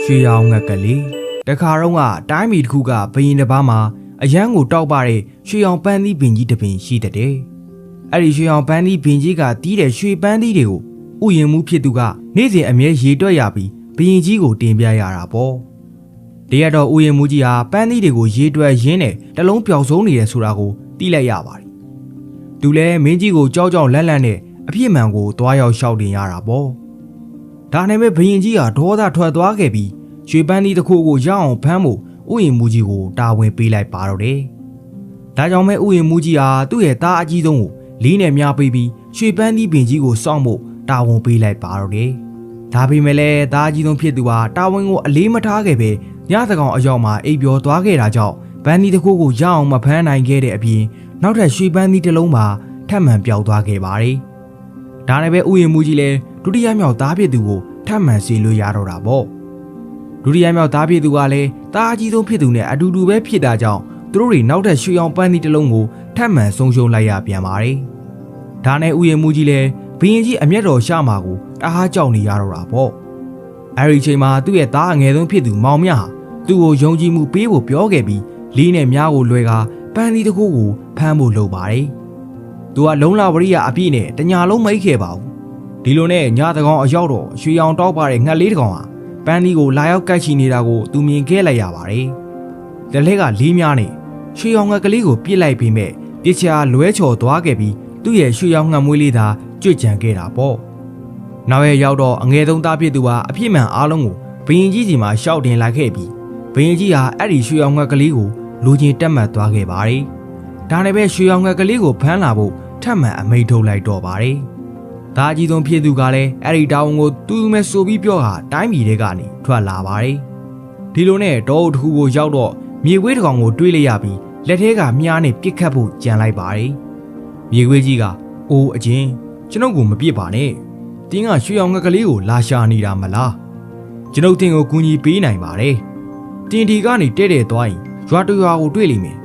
ရွှေရောင်ငက်ကလေးတခါတော့ကတိုင်းပြည်တစ်ခုကဘရင်တစ်ပါးမှာအရန်ကိုတောက်ပတဲ့ရွှေရောင်ပန်းသီးပင်ကြီးတစ်ပင်ရှိတဲ့အဲ့ဒီရွှေရောင်ပန်းသီးပင်ကြီးကတီးတဲ့ရွှေပန်းသီးတွေကိုဥယျာဉ်မှုဖြစ်သူကနေ့စဉ်အမြဲရေတွက်ရပြီးဘရင်ကြီးကိုတင်ပြရတာပေါ့ဒီရတော့ဥယျာဉ်မှုကြီးဟာပန်းသီးတွေကိုရေတွက်ရင်းနဲ့တလုံးပျောက်ဆုံးနေတယ်ဆိုတာကိုသိလိုက်ရပါတယ်သူလည်းမင်းကြီးကိုကြောက်ကြောက်လန့်လန့်နဲ့အပြစ်မှန်ကိုတွားရောက်ရှောက်တင်ရတာပေါ့ဒါနဲ့ပဲဘရင်ကြီးဟာဒေါသထွက်သွားခဲ့ပြီးရွှေပန်းသီးတစ်ခုကိုရအောင်ဖမ်းဖို့ဥယျာဉ်မှုကြီးကိုတာဝန်ပေးလိုက်ပါတော့တယ်ဒါကြောင့်မဲဥယျာဉ်မှုကြီးဟာသူ့ရဲ့သားအကြီးဆုံးကိုလေးနဲ့များပေးပြီးရွှေပန်းသီးပင်ကြီးကိုစောင့်ဖို့တာဝန်ပေးလိုက်ပါတော့တယ်ဒါပေမဲ့လည်းသားအကြီးဆုံးဖြစ်သူဟာတာဝန်ကိုအလေးမထားခဲ့ပဲညသကောင်အရောက်မှာအိပ်ပျော်သွားခဲ့တာကြောင့်ပန်းသီးတစ်ခုကိုရအောင်မဖမ်းနိုင်ခဲ့တဲ့အပြင်နောက်ထပ်ရွှေပန်းသီးတစ်လုံးမှာထပ်မံပျောက်သွားခဲ့ပါတယ်ဒါနဲ့ပဲဥယျာဉ်မှုကြီးလည်းဒုတိယမြောက်သားဖြစ်သူကိုထပ်မံစီလို့ရတော့တာပေါ့ဒုတိယမြောက်သားဖြစ်သူကလည်းသားအကြီးဆုံးဖြစ်သူနဲ့အတူတူပဲဖြစ်တာကြောင့်သူတို့တွေနောက်ထပ်ရွှေရောင်ပန်းသီးတစ်လုံးကိုထပ်မံဆုံးရှုံးလိုက်ရပြန်ပါတယ်ဒါနဲ့ဥယျာဉ်မှုကြီးလည်းဘရင်ကြီးအမျက်တော်ရှာမှာကိုတအားကြောက်နေရတော့တာပေါ့အဲဒီအချိန်မှာသူ့ရဲ့သားအငယ်ဆုံးဖြစ်သူမောင်မြဟာသူ့ကိုယုံကြည်မှုပေးဖို့ပြောခဲ့ပြီးလေးနဲ့မြားကိုလွှဲကာပန်းသီးတစ်ခုကိုဖမ်းဖို့လုပ်ပါတယ်သူကလုံလဝရိယအပြည့်နဲ့တညာလုံးမိတ်ခဲ့ပါဘူးဒီလိုနဲ့ညသကောင်အရောက်တော့ရွှေရောင်တောက်ပါတဲ့ငှက်လေးတစ်ကောင်ဟာပန်းသီးကိုလာရောက်ကတ်ချီနေတာကိုသူမြင်ခဲ့လိုက်ရပါတယ်လက်လက်ကလေးများနဲ့ရွှေရောင်ငှက်ကလေးကိုပြစ်လိုက်ပြီးမဲ့ပြစ်ချာလွဲချော်သွားခဲ့ပြီးသူ့ရဲ့ရွှေရောင်ငှက်မွေးလေးသာကြွကြံခဲ့တာပေါ့နောက်ရဲ့ရောက်တော့အငယ်ဆုံးသားဖြစ်သူဟာအပြစ်မှန်အားလုံးကိုဘရင်ကြီးစီမှာရှောက်တင်လိုက်ခဲ့ပြီးဘရင်ကြီးဟာအဲ့ဒီရွှေရောင်ငှက်ကလေးကိုလူချင်းတက်မှတ်သွားခဲ့ပါတယ်ဒါနဲ့ပဲရွှေရောင်ငှက်ကလေးကိုဖမ်းလာဖို့ထပ်မံအမိန့်ထုတ်လိုက်တော့ပါတယ်ဒါအကြီးဆုံးဖြစ်သူကလည်းအဲ့ဒီတောင်ကိုသူ့မဲ့ဆိုပြီးပြောဟာတိုင်းပြည်တွေကနေထွက်လာပါတယ်ဒီလိုနဲ့တောအုပ်တစ်ခုကိုရောက်တော့မြေခွေးတစ်ကောင်ကိုတွေးလိုက်ရပြီးလက်ထဲကမြားနဲ့ပစ်ခတ်ဖို့ကြံလိုက်ပါတယ်မြေခွေးကြီးကအိုးအချင်းကျွန်ုပ်ကိုမပစ်ပါနဲ့တင်းကရွှေရောင်ငှက်ကလေးကိုလာရှာနေတာမလားကျွန်ုပ်တင်းကိုကူညီပေးနိုင်ပါတယ်တင်းဒီကနေတဲ့တဲ့သွားရင်ရွာတရွာကိုတွေ့လိမ့်မယ်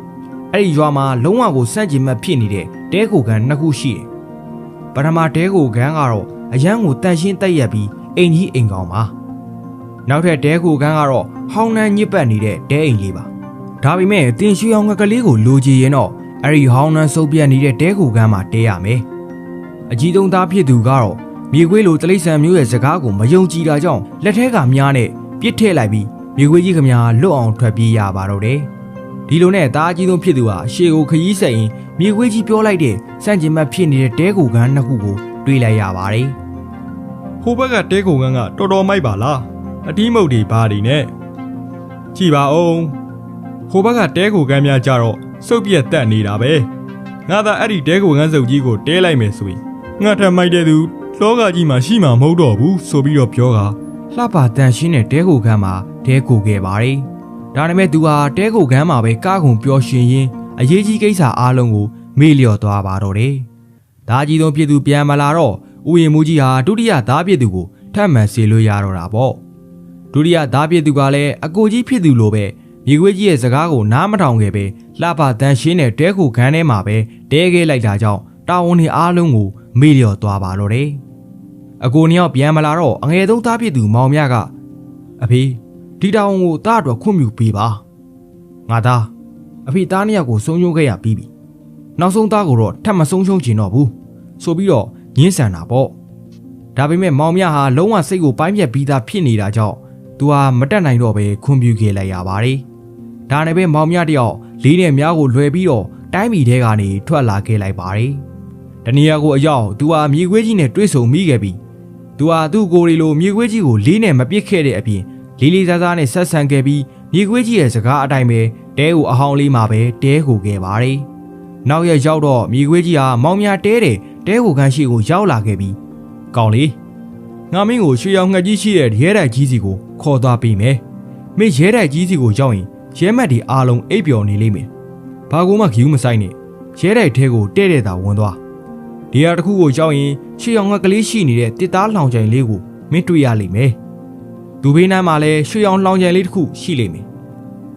အဲ့ဒီရွာမှာလုံးဝကိုစန့်ကျင်မဲ့ဖြစ်နေတဲ့တဲခိုကန်နှစ်ခုရှိတယ်ပထမတဲခိုကန်ကတော့အရန်ကိုတန်ရှင်းတက်ရက်ပြီးအိမ်ကြီးအိမ်ကောင်ပါနောက်ထပ်တဲခိုကန်ကတော့ဟောင်းနှမ်းညစ်ပတ်နေတဲ့တဲအိမ်လေးပါဒါပေမဲ့တင်ရွှေရောင်ငှက်ကလေးကိုလိုချင်ရင်တော့အဲ့ဒီဟောင်းနှမ်းစုပ်ပြတ်နေတဲ့တဲခိုကန်မှာတဲရမယ်အကြီးဆုံးသားဖြစ်သူကတော့မြေခွေးလိုတလိษံမျိုးရဲ့စကားကိုမယုံကြည်တာကြောင့်လက်ထဲကမြားနဲ့ပြစ်ထည့်လိုက်ပြီးမြေခွေးကြီးကမြားလွတ်အောင်ထွက်ပြေးရပါတော့တယ်ဒီလိုနဲ့သားအကြီးဆုံးဖြစ်သူဟာရှေ့ကိုခရီးဆက်ရင်မြေခွေးကြီးပြောလိုက်တဲ့စန့်ကျင်ဘက်ဖြစ်နေတဲ့တဲကိုကန်းနှစ်ခုကိုတွေးလိုက်ရပါတယ်ဟိုဘက်ကတဲကိုကန်းကတော်တော်မိုက်ပါလားအတီးမုတ်တွေဘာတွေနဲ့ကြည်ပါအောင်ဟိုဘက်ကတဲကိုကန်းများကြတော့စုပ်ပြက်တက်နေတာပဲငါသာအဲ့ဒီတဲကိုကန်းစုပ်ကြီးကိုတဲလိုက်မယ်ဆိုရင်ငါထက်မိုက်တဲ့သူလောကကြီးမှာရှိမှာမဟုတ်တော့ဘူးဆိုပြီးတော့ပြောတာလှပတန်ရှင်းတဲ့တဲကိုကန်းမှာတဲကိုခဲ့ပါတယ်ဒါနဲ့မဲ့သူဟာတဲကိုကန်းမှာပဲကားကုန်ပျော်ရွှင်ရင်းအရေးကြီးကိစ္စအားလုံးကိုမေ့လျော့သွားပါတော့တယ်ဒါကြီးဆုံးဖြစ်သူပြန်မလာတော့ဥယျာဉ်မှုကြီးဟာဒုတိယသားဖြစ်သူကိုထပ်မံဆေလို့ရတော့တာပေါ့ဒုတိယသားဖြစ်သူကလည်းအကိုကြီးဖြစ်သူလိုပဲမြေခွေးကြီးရဲ့စကားကိုနားမထောင်ခဲ့ပဲလှပတန်ရှင်းတဲ့တဲကိုကန်းထဲမှာပဲတဲခဲ့လိုက်တာကြောင့်တာဝန်တွေအားလုံးကိုမေ့လျော့သွားပါတော့တယ်အကိုနှစ်ယောက်ပြန်မလာတော့အငယ်ဆုံးသားဖြစ်သူမောင်မြကအဖေဒီတာဝန်ကိုသားအတွက်ခွင့်ပြုပေးပါငါသားအဖေသားနှစ်ယောက်ကိုဆုံးရှုံးခဲ့ရပြီးပြီနောက်ဆုံးသားကိုတော့ထပ်မဆုံးရှုံးချင်တော့ဘူးဆိုပြီးတော့ညှင်းဆန်တာပေါ့ဒါပေမဲ့မောင်မြဟာလုံးဝစိတ်ကိုပိုင်းပြက်ပြီးသားဖြစ်နေတာကြောင့်သူဟာမတက်နိုင်တော့ပဲခွင့်ပြုခဲ့လိုက်ရပါတယ်ဒါနဲ့ပဲမောင်မြတယောက်လေးနဲ့မြားကိုလွှဲပြီးတော့တိုင်းပြည်ထဲကနေထွက်လာခဲ့လိုက်ပါတယ်တနေရာကိုအရောက်သူဟာမြေခွေးကြီးနဲ့တွေ့ဆုံမိခဲ့ပြီးသူဟာသူ့ကိုယ်ရီလိုမြေခွေးကြီးကိုလေးနဲ့မပစ်ခဲ့တဲ့အပြင်လေးလေးစားစားနဲ့ဆက်ဆံခဲ့ပြီးမြေခွေးကြီးရဲ့စကားအတိုင်းပဲတဲကိုအဟောင်းလေးမှာပဲတဲကိုခဲ့ပါတယ်နောက်ရရောက်တော့မြေခွေးကြီးဟာမောင်မြတဲတဲ့တဲကိုခန်းရှိကိုရောက်လာခဲ့ပြီးကောင်းလေးငါမင်းကိုရွှေရောင်ငှက်ကြီးရှိတဲ့ရဲတိုက်ကြီးစီကိုခေါ်သွားပေးမယ်မင်းရဲတိုက်ကြီးစီကိုရောက်ရင်ရဲမက်ဒီအားလုံးအိပ်ပျော်နေလိမ့်မယ်ဘာကူမှဂယူးမဆိုင်နဲ့ရဲတိုက်ထဲကိုတဲ့တဲ့တာဝင်သွားဒီဟာတစ်ခုကိုရောက်ရင်ရွှေရောင်ငှက်ကလေးရှိနေတဲ့တစ်သားလောင်ချိုင်လေးကိုမင်းတွေ့ရလိမ့်မယ်သူဘေးနားမှာလည်းရွှေရောင်လောင်ချိုင်လေးတစ်ခုရှိလိမ့်မယ်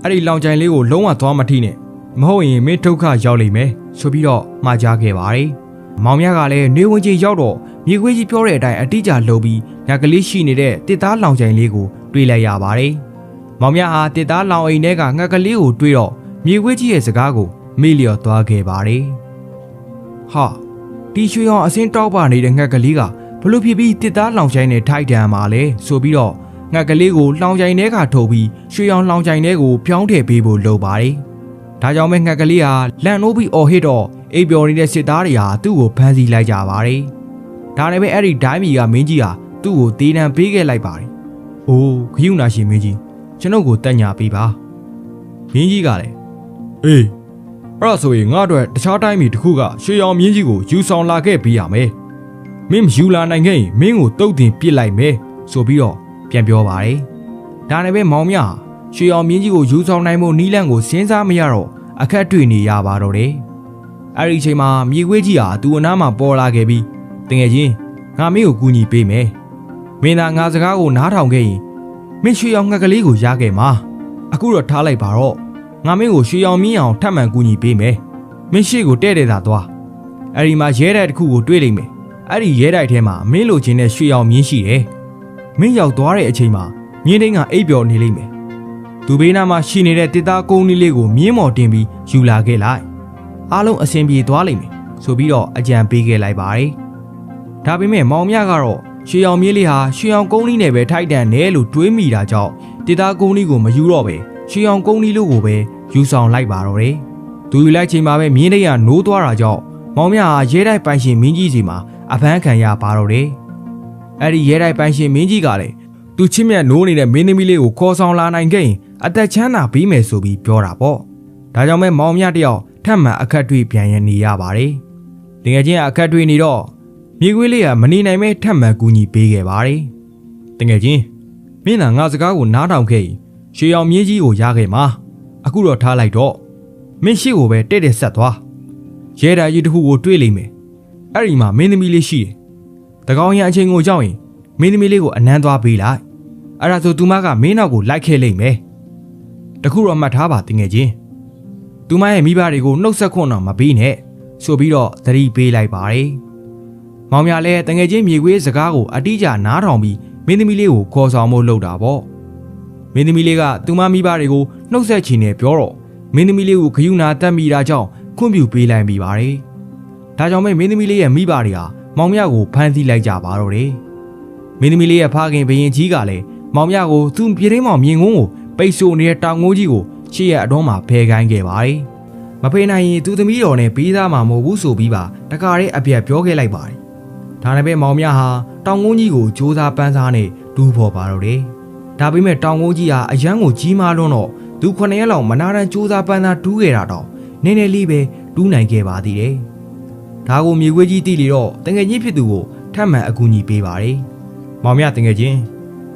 အဲ့ဒီလောင်ချိုင်လေးကိုလုံးဝသွားမထိနဲ့မဟုတ်ရင်မင်းဒုက္ခရောက်လိမ့်မယ်ဆိုပြီးတော့မှာကြားခဲ့ပါတယ် မောင်မြကလည်းနေဝင်ကြီးရောက်တော့မြေခွေးကြီးပြောတဲ့အတိုင်းအတိအကျလှုပ်ပြီးငှက်ကလေးရှိနေတဲ့တစ်သားလောင်ချိုင်လေးကိုတွေးလိုက်ရပါတယ်။မောင်မြဟာတစ်သားလောင်အိမ်ထဲကငှက်ကလေးကိုတွေးတော့မြေခွေးကြီးရဲ့စကားကိုမေ့လျော့သွားခဲ့ပါတယ်။ဟာဒီရွှေရောင်အစင်းတောက်ပနေတဲ့ငှက်ကလေးကဘလို့ဖြစ်ပြီးတစ်သားလောင်ချိုင်နဲ့ထိုက်တန်မှာလဲဆိုပြီးတော့ငှက်ကလေးကိုလောင်ချိုင်ထဲကထုတ်ပြီးရွှေရောင်လောင်ချိုင်ထဲကိုပြောင်းထည့်ပေးဖို့လုပ်ပါတယ်။ဒါကြောင့်ပဲငှက်ကလေးဟာလန့်နိုးပြီးအော်ဟစ်တော့အိပ်ပျော်နေတဲ့စစ်သားတွေဟာသူ့ကိုဖမ်းဆီးလိုက်ကြပါတယ်။ဒါနဲ့ပဲအဲ့ဒီဒိုင်းမီကမင်းကြီးဟာသူ့ကိုတေးတံပေးခဲ့လိုက်ပါတယ်။အိုးခရုဏာရှင်မင်းကြီးကျွန်ုပ်ကိုတက်ညာပေးပါ။မင်းကြီးကလည်းအေးအဲ့ဒါဆိုရင်ငါတို့တခြားတိုင်းမီတစ်ခုကရွှေရောင်မင်းကြီးကိုယူဆောင်လာခဲ့ပေးရမယ်။မင်းမယူလာနိုင်ခဲ့ရင်မင်းကိုတုတ်တင်ပစ်လိုက်မယ်ဆိုပြီးတော့ပြန်ပြောပါတယ်။ဒါနဲ့ပဲမောင်မြရွှေရောင်မင်းကြီးကိုယူဆောင်နိုင်မှုနီးလန့်ကိုစဉ်းစားမရတော့အခက်တွေ့နေရပါတော့တယ်။အဲ့ဒီအချိန်မှာမြေခွေးကြီးဟာသူ့အနားမှာပေါ်လာခဲ့ပြီးတကယ်ချင်းငါမင်းကိုကူညီပေးမယ်။မင်းသာငါစကားကိုနားထောင်ခဲ့ရင်မင်းရွှေရောင်ငှက်ကလေးကိုရခဲ့မှာ။အခုတော့ထားလိုက်ပါတော့ငါမင်းကိုရွှေရောင်မြင်းအောင်ထပ်မံကူညီပေးမယ်။မင်းရှေ့ကိုတဲ့တဲ့သာသွား။အဲ့ဒီမှာရဲတိုက်တစ်ခုကိုတွေ့လိမ့်မယ်။အဲ့ဒီရဲတိုက်ထဲမှာမင်းလိုချင်တဲ့ရွှေရောင်မြင်းရှိတယ်။မင်းရောက်သွားတဲ့အချိန်မှာမြင်းတိုင်းကအိပ်ပျော်နေလိမ့်မယ်။သူဘေးနားမှာရှိနေတဲ့တစ်သားကုန်းလေးလေးကိုမြင်းမော်တင်ပြီးယူလာခဲ့လိုက်။အားလုံးအဆင်ပြေသွားလိမ့်မယ်ဆိုပြီးတော့အကြံပေးခဲ့လိုက်ပါတယ်။ဒါပေမဲ့မောင်မြကတော့ရွှေရောင်မြင်းလေးဟာရွှေရောင်ကုန်းလေးနဲ့ပဲထိုက်တန်တယ်လို့တွေးမိတာကြောင့်တစ်သားကုန်းလေးကိုမယူတော့ပဲရွှေရောင်ကုန်းလေးလိုကိုပဲယူဆောင်လိုက်ပါတော့တယ်။သူယူလိုက်ချိန်မှာပဲမြင်းတိုင်းကနိုးသွားတာကြောင့်မောင်မြဟာရဲတိုက်ပိုင်ရှင်မင်းကြီးစီမှာအဖမ်းခံရပါတော့တယ်။အဲ့ဒီရဲတိုက်ပိုင်ရှင်မင်းကြီးကလည်းသူချစ်မြတ်နိုးနေတဲ့မင်းသမီးလေးကိုခေါ်ဆောင်လာနိုင်ခဲ့ရင်အသက်ချမ်းသာပေးမယ်ဆိုပြီးပြောတာပေါ့။ဒါကြောင့်ပဲမောင်မြတယောက်ထပ်မံအခက်တွေ့ပြန်ရနေရပါတယ်။တကယ်ချင်းအခက်တွေ့နေတော့မြေခွေးလေးကမနေနိုင်မဲထပ်မံကူညီပေးခဲ့ပါတယ်။တကယ်ချင်းမင်းသာငါစကားကိုနားထောင်ခဲ့ရင်ရွှေရောင်မြင်းကြီးကိုရခဲ့မှာအခုတော့ထားလိုက်တော့မင်းရှိကိုပဲတဲ့တဲ့ဆက်သွားရဲတာကြီးတစ်ခုကိုတွေးလိမ့်မယ်။အဲ့ဒီမှာမင်းသမီးလေးရှိတယ်။တကောင်ရအချိန်ကိုကြောက်ရင်မင်းသမီးလေးကိုအနမ်းသွားပေးလိုက်။အဲ့ဒါဆိုသူမကမင်းနောက်ကိုလိုက်ခဲ့လိမ့်မယ်။တခုတော့မှတ်ထားပါတကယ်ချင်းသူမရဲ့မိဘတွေကိုနှုတ်ဆက်ခွန်းတော့မပေးနဲ့ဆိုပြီးတော့သတိပေးလိုက်ပါတယ်။မောင်မြလည်းတကယ်ချင်းမြေခွေးစကားကိုအတိအကျနားထောင်ပြီးမင်းသမီးလေးကိုခေါ်ဆောင်ဖို့လုပ်တာပေါ့။မင်းသမီးလေးကသူမမိဘတွေကိုနှုတ်ဆက်ချင်နေပြောတော့မင်းသမီးလေးကိုခရုဏာတတ်မိတာကြောင့်ခွင့်ပြုပေးလိုက်မိပါတယ်။ဒါကြောင့်မင်းသမီးလေးရဲ့မိဘတွေဟာမောင်မြကိုဖမ်းဆီးလိုက်ကြပါတော့တယ်။မင်းသမီးလေးရဲ့ဖခင်ဘရင်ကြီးကလည်းမောင်မြကိုသူ့ပြည်ထင်းမောင်မြင်ကုန်းကိုပိတ်ဆို့နေတဲ့တောင်ငိုးကြီးကိုရှေ့ရအတော်မှာဖယ်ခိုင်းခဲ့ပါတယ်။မဖေးနိုင်ရင်သူသမီးတော်နဲ့ပေးသားမှာမဟုတ်ဘူးဆိုပြီးပါတကားတဲ့အပြတ်ပြောခဲ့လိုက်ပါတယ်။ဒါနဲ့ပဲမောင်မြဟာတောင်ငိုးကြီးကိုစူးစမ်းပန်းစားနဲ့ဒူးဖော်ပါတော့တယ်။ဒါပေမဲ့တောင်ငိုးကြီးဟာအရန်ကိုကြီးမားလွန်းတော့သူ9ရက်လောက်မနာတမ်းစူးစမ်းပန်းစားတူးခဲ့တာတော့နည်းနည်းလေးပဲတူးနိုင်ခဲ့ပါသေးတယ်။ဒါကိုမြေခွေးကြီးသိလေတော့တငယ်ချင်းဖြစ်သူကိုထပ်မံအကူအညီပေးပါတယ်။မောင်မြတငယ်ချင်း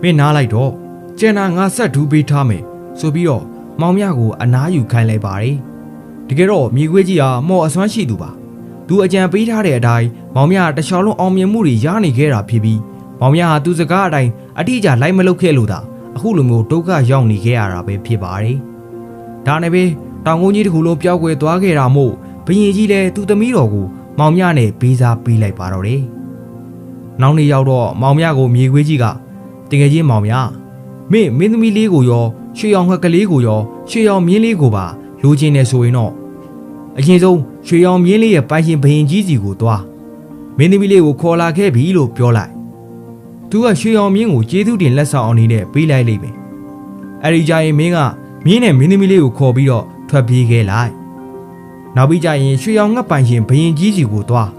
မင်းနားလိုက်တော့ကျန်တာငါဆက်ဒူးပေးထားမယ်ဆိုပြီးတော့မောင်မြကိုအနားယူခိုင်းလိုက်ပါတယ်။တကယ်တော့မြေခွေးကြီးဟာမော်အစွမ်းရှိသူပါ။သူအကြံပေးထားတဲ့အတိုင်းမောင်မြတခြားလုံးအောင်မြင်မှုတွေရနေခဲ့တာဖြစ်ပြီးမောင်မြဟာသူစကားအတိုင်းအတိအကျလိုက်မလုပ်ခဲ့လို့သာအခုလိုမျိုးဒုက္ခရောက်နေခဲ့ရတာပဲဖြစ်ပါတယ်။ဒါနဲ့ပဲတောင်ကုန်းကြီးတစ်ခုလုံးပျောက်ကွယ်သွားခဲ့တာမို့ဘရင်ကြီးလည်းသူ့သမီးတော်ကိုမောင်မြနဲ့ပေးစားပေးလိုက်ပါတော့တယ်။နောက်နေ့ရောက်တော့မောင်မြကိုမြေခွေးကြီးကတကယ်ချင်းမောင်မြမင်းသမီးလေးကိုရောရွှေရောင်ငှက်ကလေးကိုရောရွှေရောင်မြင်းလေးကိုပါလိုချင်နေဆိုရင်တော့အရင်ဆုံးရွှေရောင်မြင်းလေးရဲ့ပိုင်ရှင်ဘရင်ကြီးစီကိုသွားမင်းသမီးလေးကိုခေါ်လာခဲ့ပြီလို့ပြောလိုက်သူကရွှေရောင်မြင်းကိုကျေးဇူးတင်လက်ဆောင်အနေနဲ့ပေးလိုက်လိမ့်မယ်အဲ့ဒီကြရင်မင်းကမြင်းနဲ့မင်းသမီးလေးကိုခေါ်ပြီးတော့ထွက်ပြေးခဲ့လိုက်နောက်ပြီးကြရင်ရွှေရောင်ငှက်ပိုင်ရှင်ဘရင်ကြီးစီကိုသွာ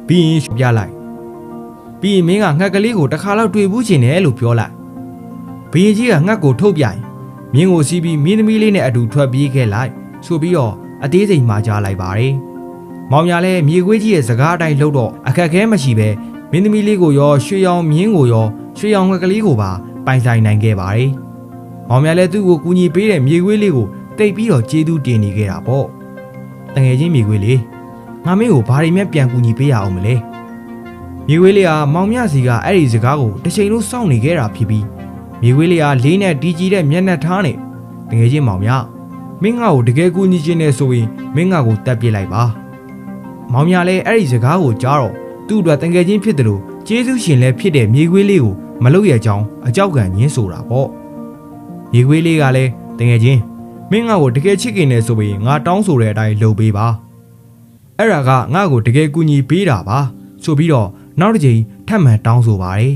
းပြီးရင်ပြလိုက်ပြီးရင်မင်းကငှက်ကလေးကိုတစ်ခါလောက်တွေ့ဘူးချင်တယ်လို့ပြောလိုက်ဘရင်ကြီးကငှက်ကိုထုတ်ပြရင်မြင်းကိုစီးပြီးမင်းသမီးလေးနဲ့အတူထွက်ပြေးခဲ့လိုက်ဆိုပြီးတော့အသေးစိတ်မှာကြားလိုက်ပါတယ်။မောင်မြလည်းမြေခွေးကြီးရဲ့စကားအတိုင်းလှုပ်တော့အခက်အခဲမရှိပဲမင်းသမီးလေးကိုရောရွှေရောင်မြင်းကိုရောရွှေရောင်ငှက်ကလေးကိုပါပိုင်ဆိုင်နိုင်ခဲ့ပါတယ်။မောင်မြလည်းသူ့ကိုကူညီပေးတဲ့မြေခွေးလေးကိုတိတ်ပြီးတော့ကျေးဇူးတင်နေခဲ့တာပေါ့။တငယ်ချင်းမြေခွေးလေးငါမင်းကိုဘာတွေမှပြန်ကူညီပေးရအောင်မလဲ။မြေခွေးလေးကမောင်မြစီကအဲ့ဒီစကားကိုတစ်ချိန်လုံးစောင့်နေခဲ့တာဖြစ်ပြီးမြေခွေးလေးကလေးနဲ့တီးကြီးတဲ့မျက်နှာထားနဲ့တကယ်ချင်းမောင်မြမင်းငါ့ကိုတကယ်ကူညီခြင်းနဲ့ဆိုရင်မင်းငါ့ကိုတက်ပြစ်လိုက်ပါ မောင်မြလည်းအဲ့ဒီစကားကိုကြားတော့သူ့အတွက်တန်ငယ်ချင်းဖြစ်တယ်လို့ကျေးဇူးရှင်လည်းဖြစ်တဲ့မြေခွေးလေးကိုမလုပ်ရကြောင်းအကြောက်ကန်ညင်းဆိုတာပေါ့မြေခွေးလေးကလည်းတန်ငယ်ချင်းမင်းငါ့ကိုတကယ်ချစ်ခင်နေဆိုပြီးငါတောင်းဆိုတဲ့အတိုင်းလုပ်ပေးပါအဲ့ဒါကငါ့ကိုတကယ်ကူညီပေးတာပါဆိုပြီးတော့နောက်တစ်ချိန်ထပ်မံတောင်းဆိုပါတယ်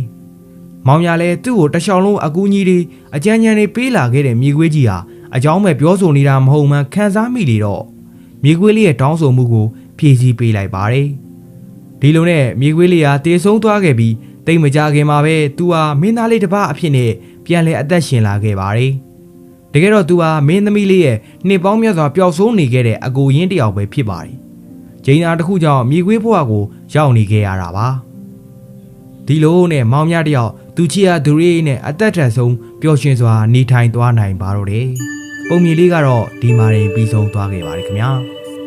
မောင်မြလည်းသူ့ကိုတခြားလုံးအကူအညီတွေအကြမ်းကြမ်းတွေပေးလာခဲ့တဲ့မြေခွေးကြီးဟာအကြောင်းမဲ့ပြောဆိုနေတာမဟုတ်မှန်းခံစားမိလေတော့မြေခွေးလေးရဲ့တောင်းဆိုမှုကိုဖြည့်ဆည်းပေးလိုက်ပါတယ်ဒီလိုနဲ့မြေခွေးလေးဟာတေဆုံးသွားခဲ့ပြီးတိတ်မကြခင်မှာပဲသူဟာမင်းသားလေးတစ်ပါးအဖြစ်နဲ့ပြန်လည်အသက်ရှင်လာခဲ့ပါတယ်တကယ်တော့သူဟာမင်းသမီးလေးရဲ့နှစ်ပေါင်းများစွာပျောက်ဆုံးနေခဲ့တဲ့အကိုရင်းတစ်ယောက်ပဲဖြစ်ပါတယ်ဂျိန်းသားတစ်ခုကြောင့်မြေခွေးဘဝကိုရောက်နေခဲ့ရတာပါဒီလိုနဲ့မောင်မြတယောက်သူချီယာဒူရီနဲ့အသက်ထက်ဆုံးပျော်ရွှင်စွာနေထိုင်သွားနိုင်ပါတော့တယ်ပုံမြင်လေးကတော့ဒီမှာတင်ပြီးဆုံးသွားခဲ့ပါတယ်ခင်ဗျာ